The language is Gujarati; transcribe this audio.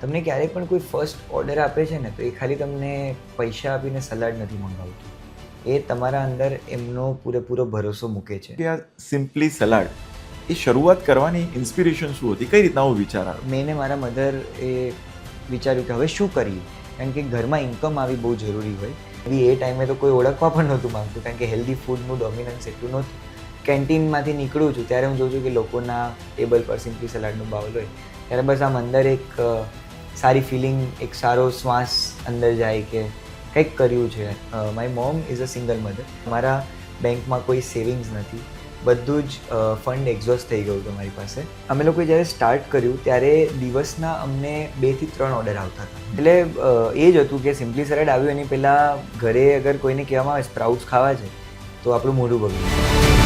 તમને ક્યારેય પણ કોઈ ફર્સ્ટ ઓર્ડર આપે છે ને તો એ ખાલી તમને પૈસા આપીને સલાડ નથી મંગાવતું. એ તમારા અંદર એમનો પૂરેપૂરો ભરોસો મૂકે છે. કે આ સિમ્પલી સલાડ એ શરૂઆત કરવાની ઇન્સ્પિરેશન શું હતી? કઈ રીતના વિચાર આવ્યો? મેં ને મારા મધર એ વિચાર્યું કે હવે શું કરીએ, કારણ કે ઘરમાં ઇન્કમ આવી બહુ જરૂરી હોય. એ ટાઈમે તો કોઈ ઓળખવા પણ નહોતું માંગતું, કારણ કે હેલ્ધી ફૂડનું ડોમિનન્સ એટલું નહોતું. કેન્ટીનમાંથી નીકળું છું ત્યારે હું જોઉં છું કે લોકોના ટેબલ પર સિમ્પલી સલાડનું બાઉલ હોય, ત્યારે બસ આમ અંદર એક સારી ફિલિંગ, એક સારો શ્વાસ અંદર જાય કે કંઈક કર્યું છે. My mom is a single mother. મારા બેંકમાં કોઈ સેવિંગ્સ નથી, બધું જ ફંડ એક્ઝોસ્ટ થઈ ગયું હતું મારી પાસે. અમે લોકોએ જ્યારે સ્ટાર્ટ કર્યું ત્યારે દિવસના અમને 2 થી 3 ઓર્ડર આવતા હતા. એટલે એ જ હતું કે સિમ્પલી સલાડ આવ્યું એની પહેલાં ઘરે અગર કોઈને કહેવામાં આવે સ્પ્રાઉટ્સ ખાવા છે તો આપણું મોઢું બગડ્યું.